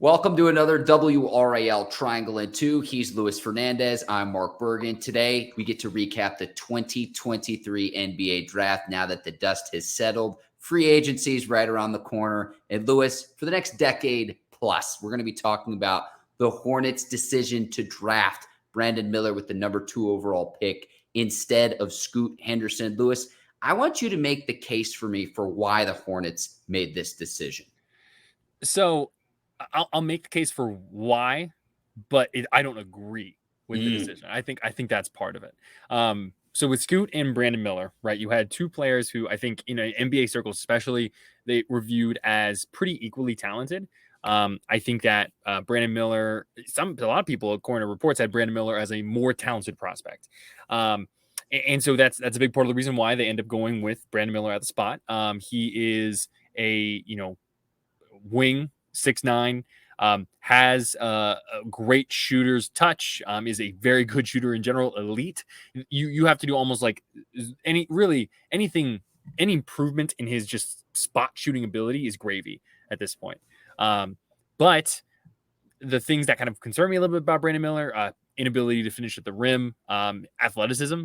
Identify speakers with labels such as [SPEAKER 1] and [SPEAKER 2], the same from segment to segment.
[SPEAKER 1] Welcome to another WRAL Triangle and Two. He's Luis Fernandez. I'm Mark Bergin. Today, we get to recap the 2023 NBA draft now that the dust has settled. Free agency is right around the corner. And Luis, for the next decade plus, we're going to be talking about the Hornets' decision to draft Brandon Miller with the number 2 overall pick instead of Scoot Henderson. Luis, I want you to make the case for me for why the Hornets made this decision.
[SPEAKER 2] So I'll make the case for why, but I don't agree with the decision. I think that's part of it. So with Scoot and Brandon Miller, right, you had two players who I think in NBA circles especially, they were viewed as pretty equally talented. I think that Brandon Miller, a lot of people, according to reports, had Brandon Miller as a more talented prospect. And so that's a big part of the reason why they end up going with Brandon Miller at the spot. He is a wing, 6'9", has a great shooter's touch, is a very good shooter in general, elite. You have to do almost like any improvement in his just spot shooting ability is gravy at this point. But the things that kind of concern me a little bit about Brandon Miller, inability to finish at the rim, athleticism,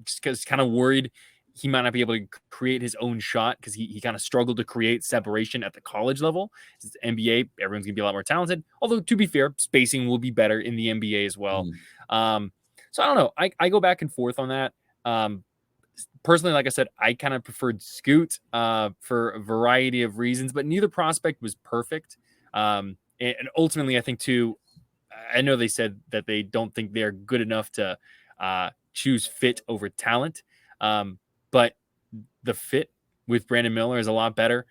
[SPEAKER 2] just because kind of worried he might not be able to create his own shot because he kind of struggled to create separation at the college level. It's NBA, everyone's going to be a lot more talented. Although, to be fair, spacing will be better in the NBA as well. So I don't know. I go back and forth on that. Personally, like I said, I kind of preferred Scoot for a variety of reasons, but neither prospect was perfect. And ultimately, I think, too, I know they said that they don't think they're good enough to choose fit over talent. But the fit with Brandon Miller is a lot better,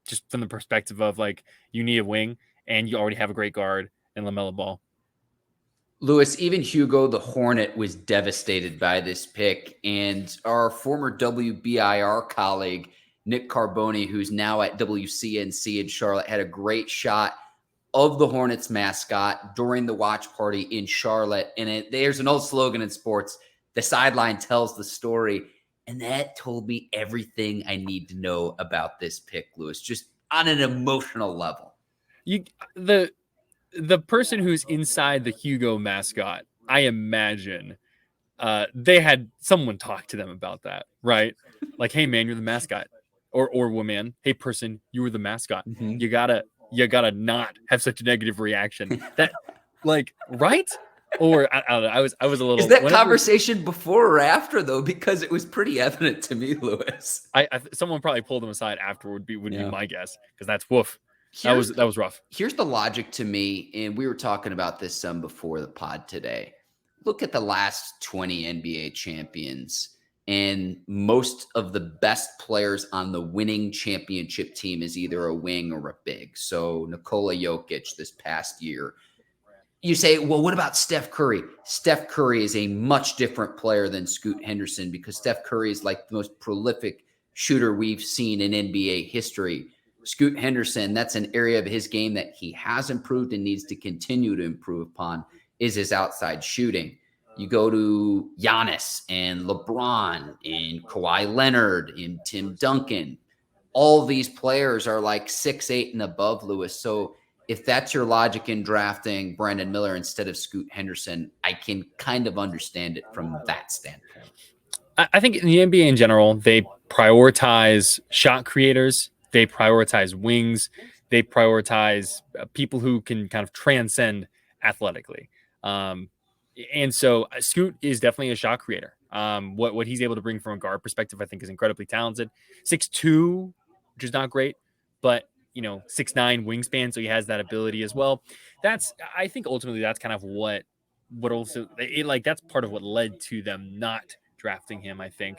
[SPEAKER 2] just from the perspective of, like, you need a wing and you already have a great guard in LaMelo Ball.
[SPEAKER 1] Luis, even Hugo the Hornet was devastated by this pick. And our former WBIR colleague, Nick Carboni, who's now at WCNC in Charlotte, had a great shot of the Hornets mascot during the watch party in Charlotte. And there's an old slogan in sports, the sideline tells the story. And that told me everything I need to know about this pick, Luis, just on an emotional level.
[SPEAKER 2] The person who's inside the Hugo mascot, I imagine they had someone talk to them about that, right? Like, hey, man, you're the mascot. Or woman, hey, person, you were the mascot.
[SPEAKER 1] Mm-hmm.
[SPEAKER 2] You gotta not have such a negative reaction. That, like, right? Or I don't know. I was a little.
[SPEAKER 1] Is that conversation before or after, though? Because it was pretty evident to me, Luis.
[SPEAKER 2] Someone probably pulled them aside after would be my guess, because that's woof. That was rough.
[SPEAKER 1] Here's the logic to me, and we were talking about this some before the pod today. Look at the last 20 NBA champions, and most of the best players on the winning championship team is either a wing or a big. So Nikola Jokic this past year. You say, well, what about Steph Curry? Steph Curry is a much different player than Scoot Henderson because Steph Curry is like the most prolific shooter we've seen in NBA history. Scoot Henderson, that's an area of his game that he has improved and needs to continue to improve upon, is his outside shooting. You go to Giannis and LeBron and Kawhi Leonard and Tim Duncan. All these players are like 6'8" and above, Luis. So if that's your logic in drafting Brandon Miller instead of Scoot Henderson, I can kind of understand it from that standpoint.
[SPEAKER 2] I think in the NBA in general, they prioritize shot creators. They prioritize wings. They prioritize people who can kind of transcend athletically. And so Scoot is definitely a shot creator. What he's able to bring from a guard perspective, I think, is incredibly talented. 6'2", which is not great, but 6'9" wingspan, so he has that ability as well. I think ultimately that's kind of what also that's part of what led to them not drafting him, I think,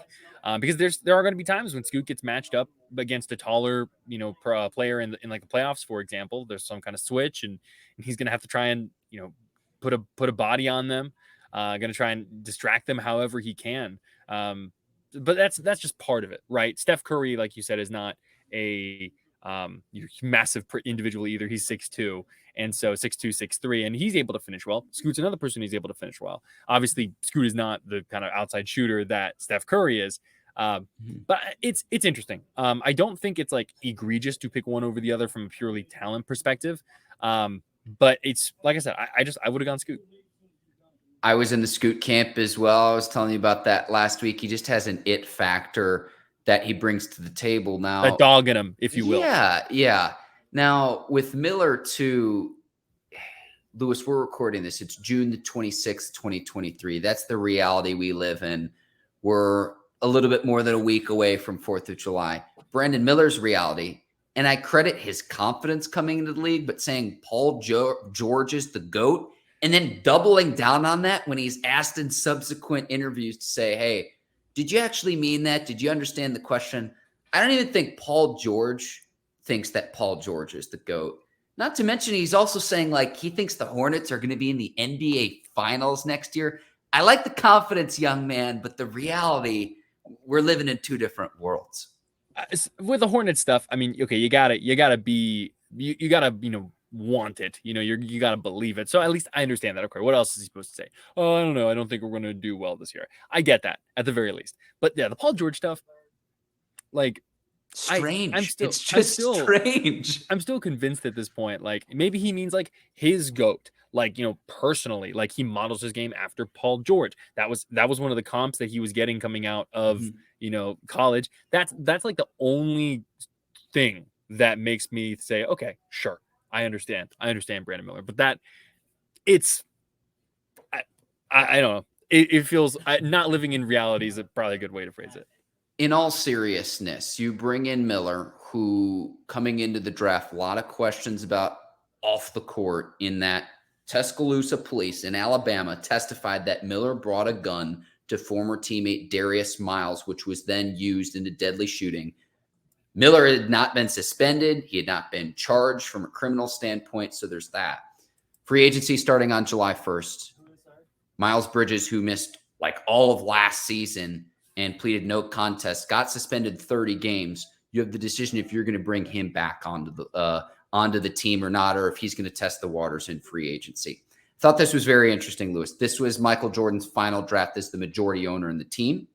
[SPEAKER 2] because there are going to be times when Scoot gets matched up against a taller player in like the playoffs, for example. There's some kind of switch, and he's going to have to try and put a body on them, going to try and distract them however he can. But that's just part of it, right? Steph Curry, like you said, is not a massive individual either. He's 6'2", and so 6'2", 6'3", and he's able to finish well. Scoot's another person who's able to finish well. Obviously, Scoot is not the kind of outside shooter that Steph Curry is, But it's interesting. I don't think it's like egregious to pick one over the other from a purely talent perspective. But it's like I said, I would have gone Scoot.
[SPEAKER 1] I was in the Scoot camp as well. I was telling you about that last week. He just has an it factor that he brings to the table now.
[SPEAKER 2] A dog in him, if you will.
[SPEAKER 1] Yeah. Now with Miller too, Lewis, we're recording this. It's June the 26th, 2023. That's the reality we live in. We're a little bit more than a week away from 4th of July. Brandon Miller's reality, and I credit his confidence coming into the league, but saying Paul George is the GOAT, and then doubling down on that when he's asked in subsequent interviews to say, hey, did you actually mean that? Did you understand the question? I don't even think Paul George thinks that Paul George is the GOAT. Not to mention, he's also saying like he thinks the Hornets are going to be in the NBA Finals next year. I like the confidence, young man, but the reality, we're living in two different worlds.
[SPEAKER 2] With the Hornets stuff, I mean, okay, you gotta want it. You gotta believe it. So at least I understand that. Okay, what else is he supposed to say? Oh, I don't know. I don't think we're going to do well this year. I get that at the very least. But yeah, the Paul George stuff, like.
[SPEAKER 1] Strange. It's just strange.
[SPEAKER 2] I'm still convinced at this point. Like maybe he means like his GOAT, like personally, like he models his game after Paul George. That was one of the comps that he was getting coming out of college. That's like the only thing that makes me say, okay, sure, I understand Brandon Miller. But that it's I don't know. It feels not living in reality is probably a good way to phrase it.
[SPEAKER 1] In all seriousness, you bring in Miller, who coming into the draft, a lot of questions about off the court in that Tuscaloosa police in Alabama testified that Miller brought a gun to former teammate Darius Miles, which was then used in a deadly shooting. Miller had not been suspended. He had not been charged from a criminal standpoint. So there's that. Free agency starting on July 1st. Miles Bridges, who missed like all of last season and pleaded no contest, got suspended 30 games. You have the decision if you're going to bring him back onto the team or not, or if he's going to test the waters in free agency. Thought this was very interesting, Lewis. This was Michael Jordan's final draft as the majority owner in the team.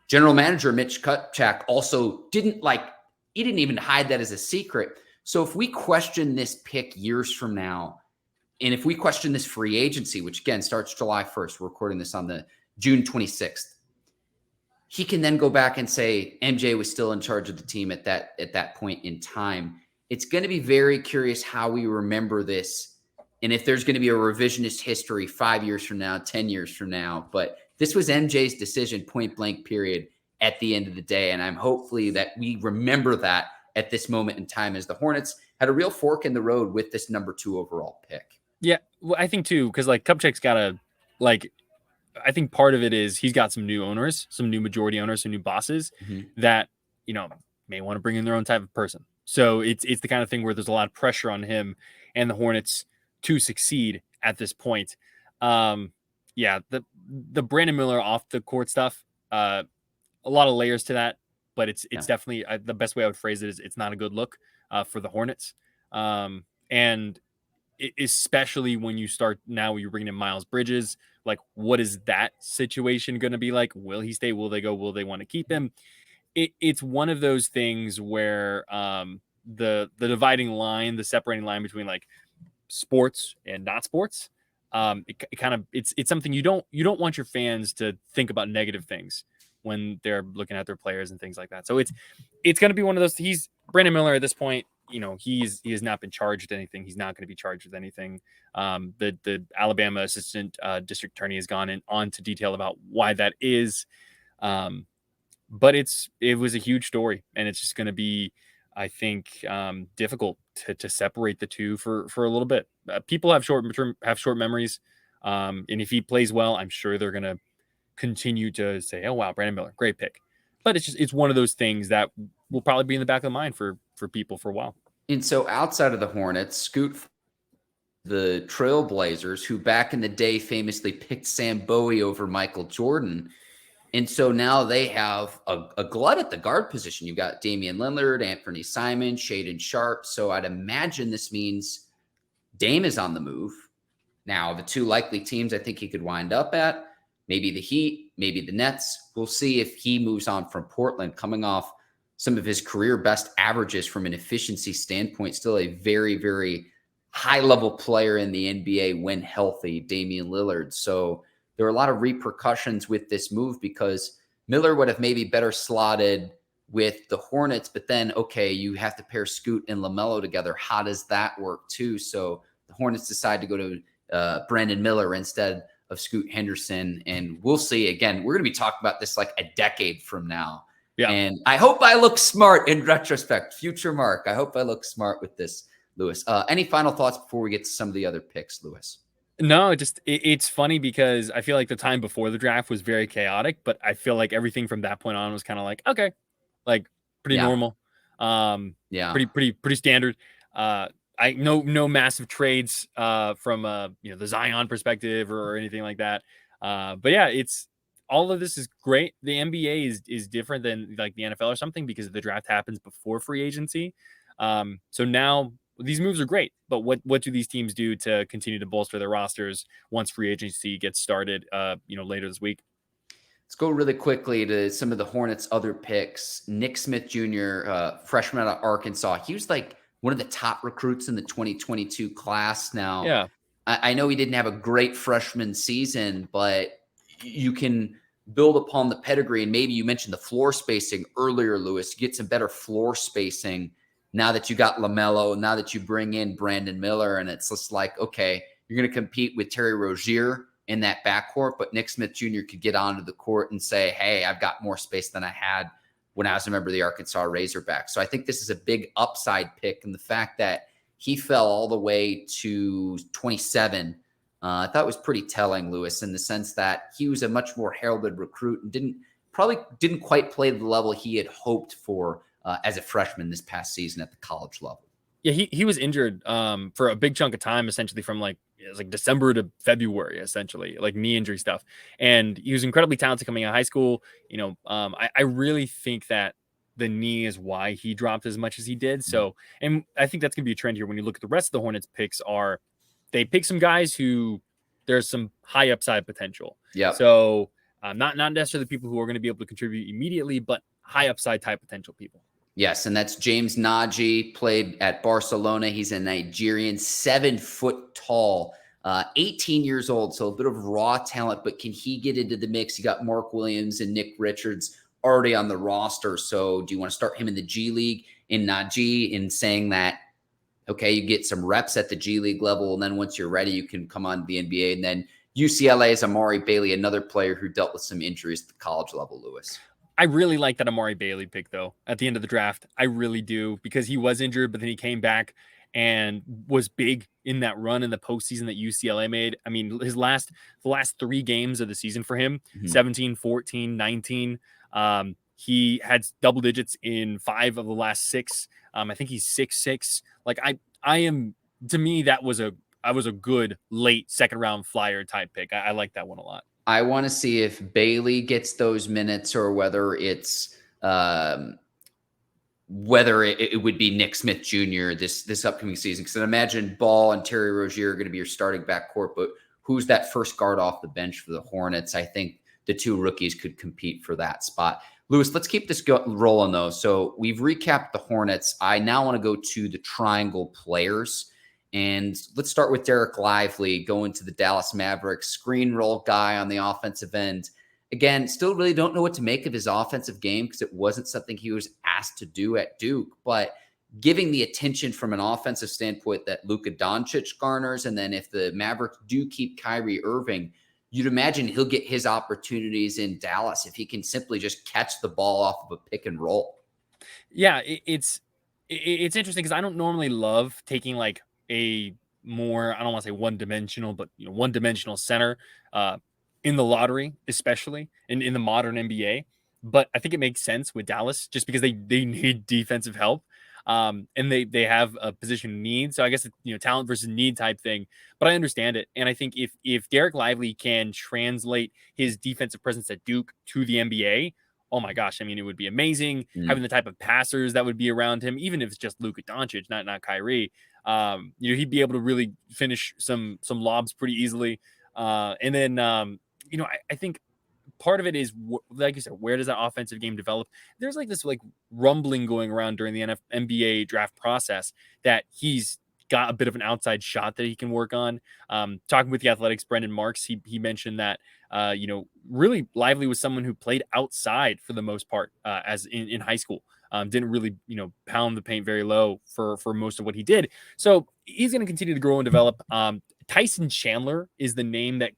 [SPEAKER 1] General manager Mitch Kupchak also didn't even hide that as a secret. So if we question this pick years from now, and if we question this free agency, which again starts July 1st, we're recording this on the June 26th, he can then go back and say MJ was still in charge of the team at that point in time. It's going to be very curious how we remember this and if there's going to be a revisionist history 5 years from now, 10 years from now. But this was MJ's decision, point blank, period, at the end of the day. And I'm hopefully that we remember that at this moment in time as the Hornets had a real fork in the road with this number 2 overall pick.
[SPEAKER 2] Yeah, well, I think too, because like Kupchak's got to I think part of it is he's got some new owners, some new majority owners, some new bosses that, may want to bring in their own type of person. So it's the kind of thing where there's a lot of pressure on him and the Hornets to succeed at this point. The Brandon Miller off the court stuff, a lot of layers to that, but it's definitely the best way I would phrase it is it's not a good look for the Hornets. And especially when you start now, you're bringing in Miles Bridges. Like, what is that situation going to be like? Will he stay? Will they go? Will they want to keep him? It's one of those things where the dividing line, the separating line between like sports and not sports, it's something you don't want your fans to think about negative things when they're looking at their players and things like that. So it's going to be one of those. He's Brandon Miller at this point. He has not been charged with anything. He's not going to be charged with anything. The Alabama assistant district attorney has gone on to detail about why that is. But it was a huge story, and it's just going to be, I think, difficult to separate the two for a little bit. People have short memories, and if he plays well, I'm sure they're going to continue to say, "Oh wow, Brandon Miller, great pick." But it's one of those things that will probably be in the back of the mind for people for a while.
[SPEAKER 1] And so outside of the Hornets, Scoot, the Trailblazers, who back in the day famously picked Sam Bowie over Michael Jordan. And so now they have a glut at the guard position. You've got Damian Lillard, Anthony Simon, Shaedon Sharpe. So I'd imagine this means Dame is on the move. Now, the two likely teams I think he could wind up at, maybe the Heat, maybe the Nets. We'll see if he moves on from Portland, coming off some of his career best averages from an efficiency standpoint. Still a very, very high-level player in the NBA when healthy, Damian Lillard. So there are a lot of repercussions with this move because Miller would have maybe better slotted with the Hornets, but then, okay, you have to pair Scoot and LaMelo together. How does that work too? So the Hornets decide to go to Brandon Miller instead of Scoot Henderson. And we'll see. Again, we're going to be talking about this like a decade from now.
[SPEAKER 2] Yeah.
[SPEAKER 1] And I hope I look smart in retrospect. Future Mark, I hope I look smart with this, Lewis. Any final thoughts before we get to some of the other picks, Lewis?
[SPEAKER 2] No, it's funny because I feel like the time before the draft was very chaotic, but I feel like everything from that point on was kind of like, okay, like pretty normal. Pretty standard. I no massive trades from the Zion perspective or anything like that. But yeah, it's all of this is great. The NBA is different than like the NFL or something because the draft happens before free agency. So now these moves are great, but what do these teams do to continue to bolster their rosters once free agency gets started later this week?
[SPEAKER 1] Let's go really quickly to some of the Hornets' other picks. Nick Smith Jr., freshman out of Arkansas. He was like one of the top recruits in the 2022 class. Now,
[SPEAKER 2] yeah,
[SPEAKER 1] I know he didn't have a great freshman season, but you can build upon the pedigree. And maybe you mentioned the floor spacing earlier, Lewis. You get some better floor spacing now that you got LaMelo, now that you bring in Brandon Miller. And it's just like, okay, you're going to compete with Terry Rozier in that backcourt, but Nick Smith Jr. could get onto the court and say, hey, I've got more space than I had when I was a member of the Arkansas Razorbacks. So I think this is a big upside pick. And the fact that he fell all the way to 27, I thought was pretty telling, Lewis, in the sense that he was a much more heralded recruit and probably didn't quite play the level he had hoped for as a freshman this past season at the college level.
[SPEAKER 2] Yeah, he was injured for a big chunk of time, essentially from it was like December to February, essentially, like knee injury stuff. And he was incredibly talented coming out of high school. I really think that the knee is why he dropped as much as he did. So, and I think that's going to be a trend here when you look at the rest of the Hornets picks they pick some guys who there's some high upside potential.
[SPEAKER 1] Yeah.
[SPEAKER 2] So not necessarily people who are going to be able to contribute immediately, but high upside type potential people.
[SPEAKER 1] Yes, and that's James Nnaji, played at Barcelona. He's a Nigerian, 7 foot tall, 18 years old, so a bit of raw talent, but can he get into the mix? You got Mark Williams and Nick Richards already on the roster, so do you want to start him in the G League in Nnaji in saying that, okay, you get some reps at the G League level, and then once you're ready, you can come on the NBA, and then UCLA's Amari Bailey, another player who dealt with some injuries at the college level, Lewis.
[SPEAKER 2] I really like that Amari Bailey pick, though, at the end of the draft. I really do, because he was injured, but then he came back and was big in that run in the postseason that UCLA made. I mean, the last 3 games of the season for him, 17, 14, 19. He had double digits in 5 of the last 6. I think he's 6'6". Like I am, to me, that was a good late second round flyer type pick. I like that one a lot.
[SPEAKER 1] I want to see if Bailey gets those minutes or whether it's whether it would be Nick Smith Jr. this upcoming season. Because I imagine Ball and Terry Rozier are going to be your starting backcourt, but who's that first guard off the bench for the Hornets? I think the 2 rookies could compete for that spot. Lewis, let's keep this rolling, though. So we've recapped the Hornets. I now want to go to the Triangle players. And let's start with Dereck Lively going to the Dallas Mavericks, screen roll guy on the offensive end. Again, still really don't know what to make of his offensive game because it wasn't something he was asked to do at Duke. But giving the attention from an offensive standpoint that Luka Doncic garners, and then if the Mavericks do keep Kyrie Irving, you'd imagine he'll get his opportunities in Dallas if he can simply just catch the ball off of a pick and roll.
[SPEAKER 2] Yeah, it's interesting because I don't normally love taking like a more, I don't want to say one-dimensional, but one-dimensional center in the lottery, especially in the modern NBA. But I think it makes sense with Dallas just because they need defensive help. And they have a position need. So I guess it's, talent versus need type thing, but I understand it. And I think if Dereck Lively can translate his defensive presence at Duke to the NBA, oh my gosh, I mean, it would be amazing having the type of passers that would be around him, even if it's just Luka Doncic, not Kyrie. He'd be able to really finish some lobs pretty easily. And then I think part of it is, like you said, where does that offensive game develop? There's like this like rumbling going around during the NBA draft process that he's got a bit of an outside shot that he can work on. Talking with the Athletics, Brendan Marks, he mentioned that, really Lively was someone who played outside for the most part, as in high school. Didn't really, pound the paint very low for most of what he did. So he's going to continue to grow and develop. Tyson Chandler is the name that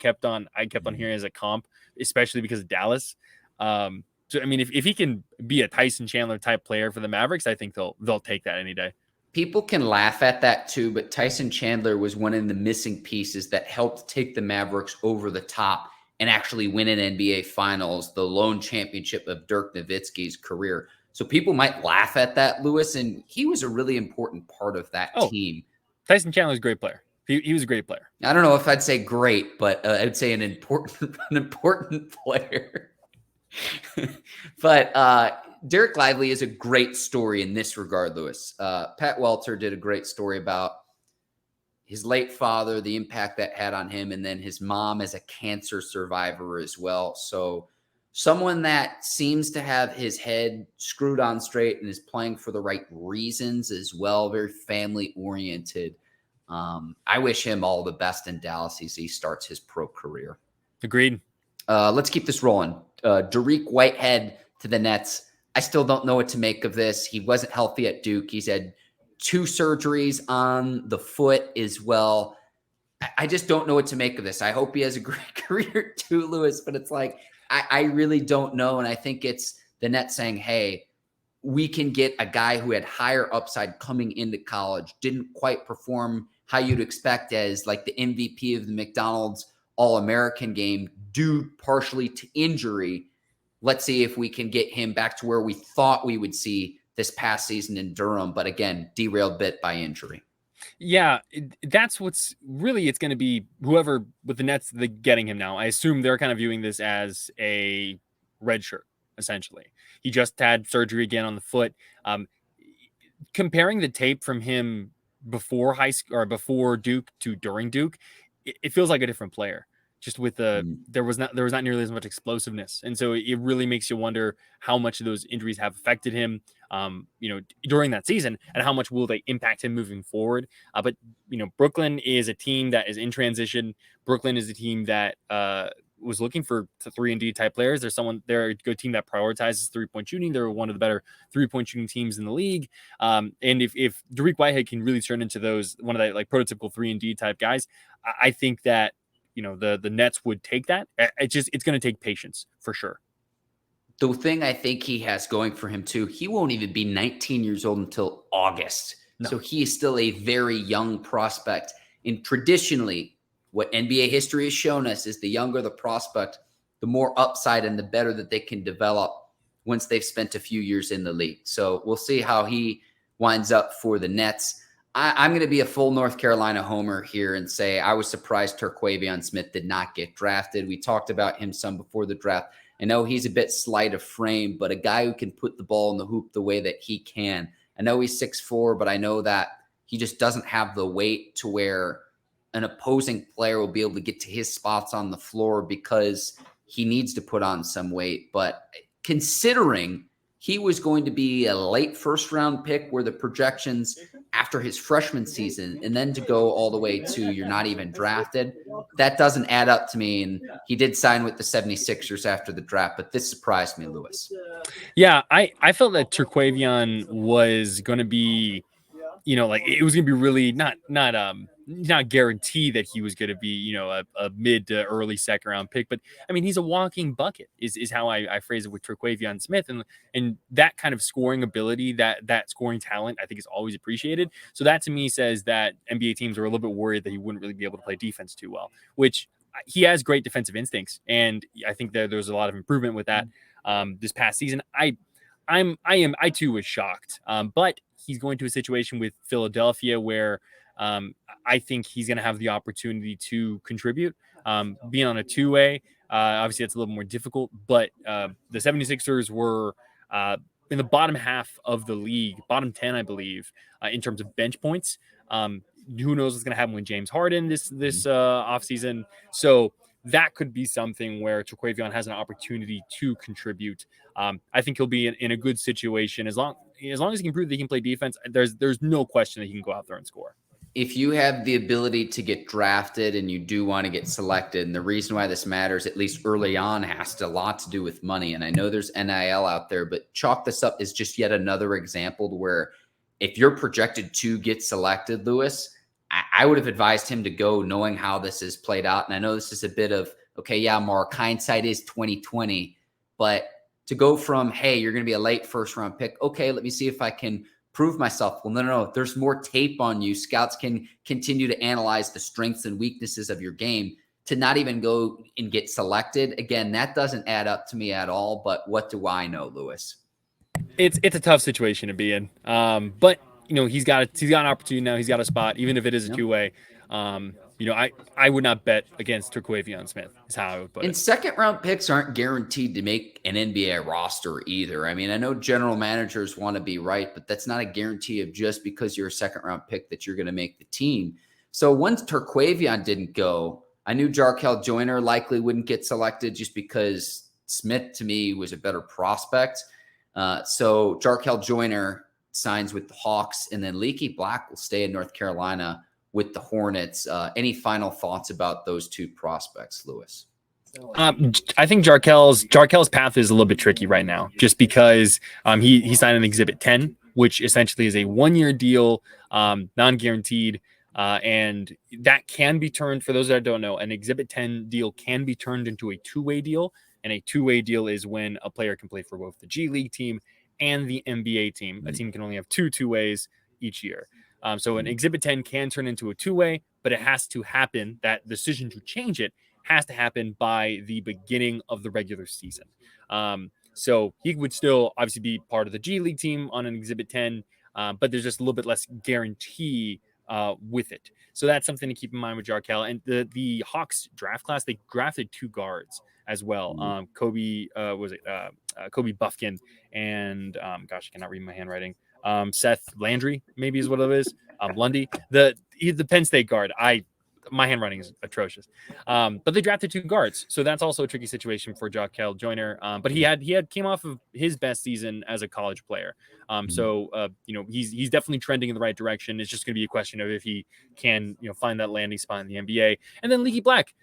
[SPEAKER 2] I kept on hearing as a comp, especially because of Dallas. So I mean, if he can be a Tyson Chandler type player for the Mavericks, I think they'll take that any day.
[SPEAKER 1] People can laugh at that too, but Tyson Chandler was one of the missing pieces that helped take the Mavericks over the top and actually win an NBA Finals, the lone championship of Dirk Nowitzki's career. So people might laugh at that, Lewis, and he was a really important part of that team.
[SPEAKER 2] Tyson Chandler's a great player. He was a great player.
[SPEAKER 1] I don't know if I'd say great, but I'd say an important player. But Dereck Lively is a great story in this regard, Lewis. Pat Welter did a great story about his late father, the impact that had on him, and then his mom as a cancer survivor as well. So someone that seems to have his head screwed on straight and is playing for the right reasons as well, very family-oriented. I wish him all the best in Dallas as he starts his pro career.
[SPEAKER 2] Agreed.
[SPEAKER 1] Let's keep this rolling. Dariq Whitehead to the Nets. I still don't know what to make of this. He wasn't healthy at Duke. He's had 2 surgeries on the foot as well. I just don't know what to make of this. I hope he has a great career too, Lewis, but it's like, I really don't know. And I think it's the Nets saying, hey, we can get a guy who had higher upside coming into college, didn't quite perform how you'd expect as like the MVP of the McDonald's All-American game due partially to injury. Let's see if we can get him back to where we thought we would see this past season in Durham, but again, derailed bit by injury.
[SPEAKER 2] Yeah, that's what's really, it's going to be whoever with the Nets, getting him now. I assume they're kind of viewing this as a red shirt, essentially. He just had surgery again on the foot. Comparing the tape from him before high school or before Duke to during Duke, it feels like a different player. Just with there was not nearly as much explosiveness, and so it really makes you wonder how much of those injuries have affected him, during that season, and how much will they impact him moving forward. But Brooklyn is a team that is in transition. Brooklyn is a team that was looking for 3-and-D type players. They're a good team that prioritizes 3-point shooting. They're one of the better 3-point shooting teams in the league. And if Dariq Whitehead can really turn into one of the like prototypical 3-and-D type guys, I think that the Nets would take that. It's going to take patience for sure.
[SPEAKER 1] The thing I think he has going for him too, he won't even be 19 years old until August. No. So he is still a very young prospect. And traditionally, what NBA history has shown us is the younger the prospect, the more upside and the better that they can develop once they've spent a few years in the league. So we'll see how he winds up for the Nets. I'm going to be a full North Carolina homer here and say I was surprised Terquavion Smith did not get drafted. We talked about him some before the draft. I know he's a bit slight of frame, but a guy who can put the ball in the hoop the way that he can. I know he's 6'4", but I know that he just doesn't have the weight to where an opposing player will be able to get to his spots on the floor because he needs to put on some weight. But considering he was going to be a late first-round pick where the projections after his freshman season and then to go all the way to you're not even drafted, that doesn't add up to me. And he did sign with the 76ers after the draft, but this surprised me, Lewis.
[SPEAKER 2] Yeah, I felt that Terquavion was going to be, like it was going to be really not guaranteed that he was going to be, a mid to early second round pick. But I mean, he's a walking bucket is how I phrase it with Terquavion Smith. And that kind of scoring ability, that scoring talent, I think is always appreciated. So that to me says that NBA teams are a little bit worried that he wouldn't really be able to play defense too well, which he has great defensive instincts. And I think there's a lot of improvement with that this past season. I too was shocked. But he's going to a situation with Philadelphia where I think he's going to have the opportunity to contribute, being on a 2-way. Obviously, that's a little more difficult, but the 76ers were in the bottom half of the league, bottom 10, I believe, in terms of bench points. Who knows what's going to happen with James Harden this offseason. So that could be something where Terquavion has an opportunity to contribute. I think he'll be in a good situation as long as he can prove that he can play defense. There's no question that he can go out there and score.
[SPEAKER 1] If you have the ability to get drafted and you do want to get selected, and the reason why this matters, at least early on, has a lot to do with money. And I know there's NIL out there, but chalk this up as just yet another example to where if you're projected to get selected, Lewis, I would have advised him to go knowing how this is played out. And I know this is a bit of, okay, yeah, Mark, hindsight is 2020, but to go from, hey, you're going to be a late first round pick. Okay, let me see if I can prove myself. Well, no. There's more tape on you. Scouts can continue to analyze the strengths and weaknesses of your game. To not even go and get selected, again, that doesn't add up to me at all. But what do I know, Lewis?
[SPEAKER 2] It's a tough situation to be in. But he's got an opportunity now. He's got a spot, even if it is a two-way. I would not bet against Terquavion Smith is how I would put it.
[SPEAKER 1] And second-round picks aren't guaranteed to make an NBA roster either. I mean, I know general managers want to be right, but that's not a guarantee of just because you're a second-round pick that you're going to make the team. So once Terquavion didn't go, I knew Jarkel Joiner likely wouldn't get selected just because Smith, to me, was a better prospect. So Jarkel Joiner signs with the Hawks, and then Leaky Black will stay in North Carolina with the Hornets. Any final thoughts about those two prospects, Lewis?
[SPEAKER 2] I think Jarkel's path is a little bit tricky right now, just because he signed an Exhibit 10, which essentially is a 1-year deal, non-guaranteed, and that can be turned, for those that don't know, an Exhibit 10 deal can be turned into a two-way deal, and a two-way deal is when a player can play for both the G League team and the NBA team. A team can only have two ways each year. So an Exhibit 10 can turn into a two-way, but it has to happen. That decision to change it has to happen by the beginning of the regular season. So he would still obviously be part of the G League team on an Exhibit 10, but there's just a little bit less guarantee with it. So that's something to keep in mind with Jarkel. And the Hawks draft class, they drafted 2 guards as well. Kobe Buffkin and gosh, I cannot read my handwriting. Seth Landry, maybe is what it is. Lundy, the Penn State guard. My handwriting is atrocious. But they drafted 2 guards, so that's also a tricky situation for Jarkel Joiner. But he came off of his best season as a college player. So he's definitely trending in the right direction. It's just going to be a question of if he can find that landing spot in the NBA. And then Leaky Black,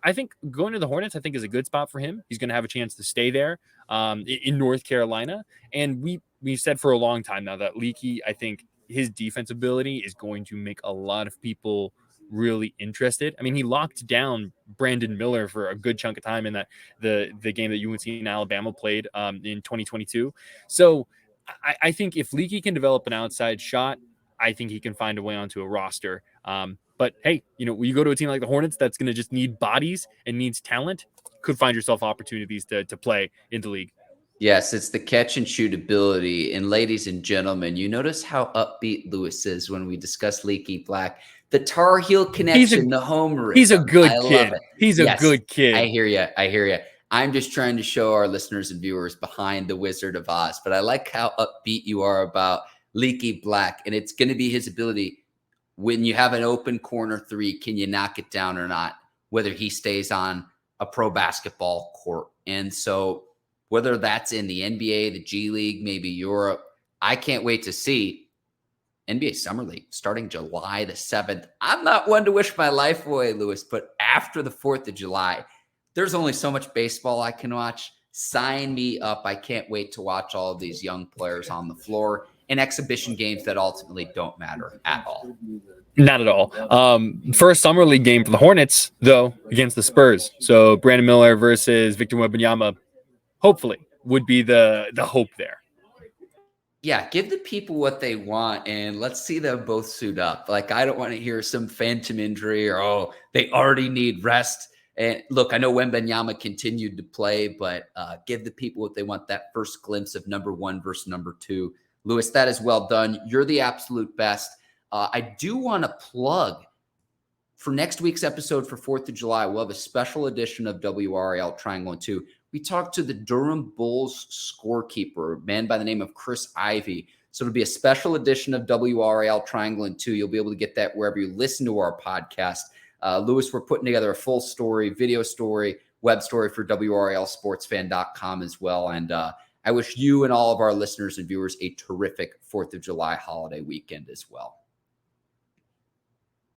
[SPEAKER 2] I think going to the Hornets, I think is a good spot for him. He's going to have a chance to stay there in North Carolina. And we've said for a long time now that Leaky, I think his defense ability is going to make a lot of people really interested. I mean, he locked down Brandon Miller for a good chunk of time in that the game that UNC and Alabama played in 2022. So I think if Leaky can develop an outside shot, I think he can find a way onto a roster. But hey, when you go to a team like the Hornets that's going to just need bodies and needs talent, could find yourself opportunities to play in the league.
[SPEAKER 1] Yes, it's the catch and shoot ability. And ladies and gentlemen, you notice how upbeat Lewis is when we discuss Leaky Black. The Tar Heel connection, the home rhythm.
[SPEAKER 2] He's a good kid. He's a good kid.
[SPEAKER 1] I hear you. I'm just trying to show our listeners and viewers behind the Wizard of Oz. But I like how upbeat you are about Leaky Black. And it's going to be his ability. When you have an open corner 3, can you knock it down or not? Whether he stays on a pro basketball court. And so whether that's in the NBA, the G League, maybe Europe, I can't wait to see NBA Summer League starting July the 7th. I'm not one to wish my life away, Lewis, but after the 4th of July, there's only so much baseball I can watch. Sign me up. I can't wait to watch all of these young players on the floor in exhibition games that ultimately don't matter at all.
[SPEAKER 2] Not at all. First Summer League game for the Hornets, though, against the Spurs. So Brandon Miller versus Victor Wembanyama, hopefully, would be the hope there.
[SPEAKER 1] Yeah, give the people what they want, and let's see them both suit up. Like, I don't want to hear some phantom injury or, they already need rest. And look, I know Wembanyama continued to play, but give the people what they want, that first glimpse of number 1 versus number 2. Lewis, that is well done. You're the absolute best. I do want to plug for next week's episode for 4th of July. We'll have a special edition of WRAL Triangle and Two. We talked to the Durham Bulls scorekeeper, a man by the name of Chris Ivey. So it'll be a special edition of WRAL Triangle and Two. You'll be able to get that wherever you listen to our podcast. Lewis, we're putting together a full story, video story, web story for WRALSportsFan.com as well. And I wish you and all of our listeners and viewers a terrific 4th of July holiday weekend as well.